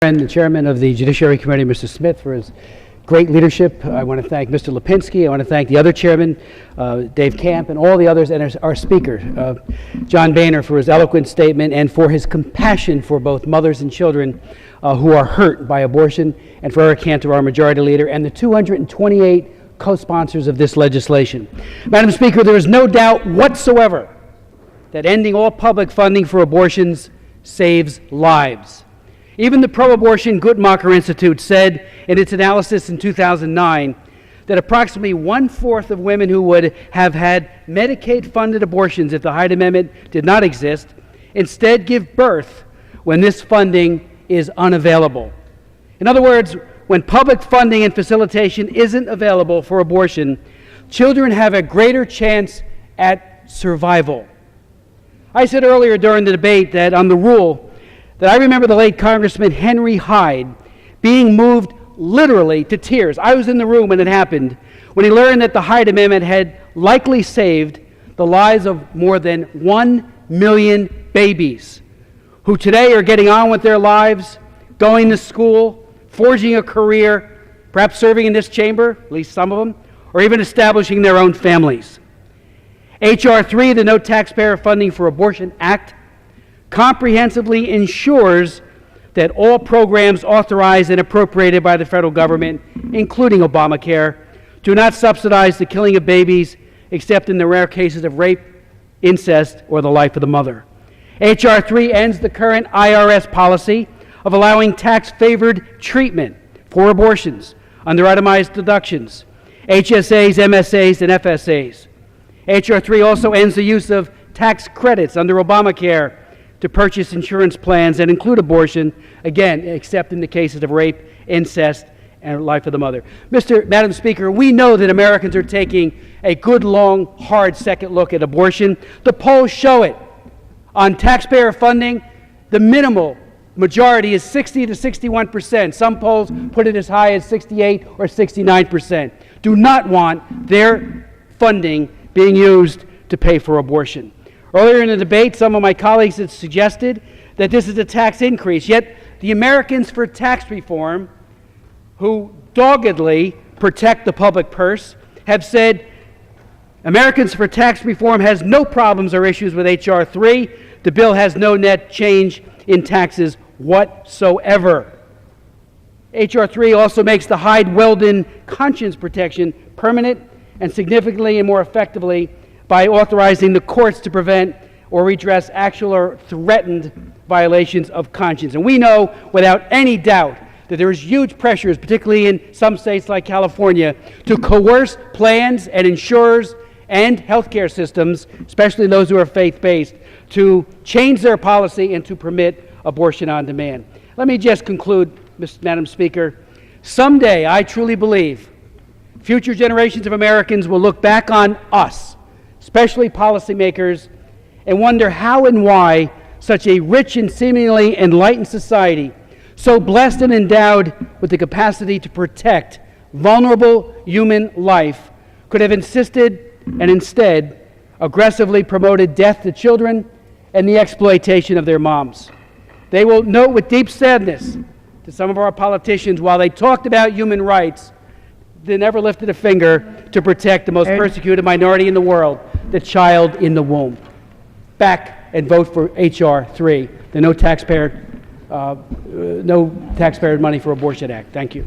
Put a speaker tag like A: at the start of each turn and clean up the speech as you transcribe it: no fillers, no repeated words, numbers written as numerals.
A: And the chairman of the Judiciary Committee, Mr. Smith, for his great leadership. I want to thank Mr. Lipinski. I want to thank the other chairman, Dave Camp, and all the others, and our speaker, John Boehner, for his eloquent statement and for his compassion for both mothers and children who are hurt by abortion, and for Eric Cantor, our majority leader, and the 228 co-sponsors of this legislation. Madam Speaker, there is no doubt whatsoever that ending all public funding for abortions saves lives. Even the pro-abortion Guttmacher Institute said in its analysis in 2009 that approximately 1/4 of women who would have had Medicaid-funded abortions if the Hyde Amendment did not exist instead give birth when this funding is unavailable. In other words, when public funding and facilitation isn't available for abortion, children have a greater chance at survival. I said earlier during the debate that on the rule that I remember the late Congressman Henry Hyde being moved literally to tears. I was in the room when it happened, when he learned that the Hyde Amendment had likely saved the lives of more than 1 million babies who today are getting on with their lives, going to school, forging a career, perhaps serving in this chamber, at least some of them, or even establishing their own families. H.R. 3, the No Taxpayer Funding for Abortion Act, comprehensively ensures that all programs authorized and appropriated by the federal government, including Obamacare, do not subsidize the killing of babies except in the rare cases of rape, incest, or the life of the mother. H.R. 3 ends the current IRS policy of allowing tax-favored treatment for abortions under itemized deductions, HSAs, MSAs, and FSAs. H.R. 3 also ends the use of tax credits under Obamacare to purchase insurance plans that include abortion, again, except in the cases of rape, incest, and life of the mother. Madam Speaker, we know that Americans are taking a good, long, hard second look at abortion. The polls show it. On taxpayer funding, the minimal majority is 60 to 61%. Some polls put it as high as 68 or 69%. Do not want their funding being used to pay for abortion. Earlier in the debate, some of my colleagues had suggested that this is a tax increase, yet the Americans for Tax Reform, who doggedly protect the public purse, have said Americans for Tax Reform has no problems or issues with H.R. 3. The bill has no net change in taxes whatsoever. H.R. 3 also makes the Hyde-Weldon conscience protection permanent and significantly and more effectively by authorizing the courts to prevent or redress actual or threatened violations of conscience. And we know without any doubt that there is huge pressures, particularly in some states like California, to coerce plans and insurers and healthcare systems, especially those who are faith-based, to change their policy and to permit abortion on demand. Let me just conclude, Madam Speaker. Someday, I truly believe, future generations of Americans will look back on us, especially policymakers, and wonder how and why such a rich and seemingly enlightened society, so blessed and endowed with the capacity to protect vulnerable human life, could have insisted and instead aggressively promoted death to children and the exploitation of their moms. They will note with deep sadness that some of our politicians, while they talked about human rights, they never lifted a finger to protect the most persecuted minority in the world, the child in the womb. Back and vote for H.R. 3, the No Taxpayer Money for Abortion Act. Thank you.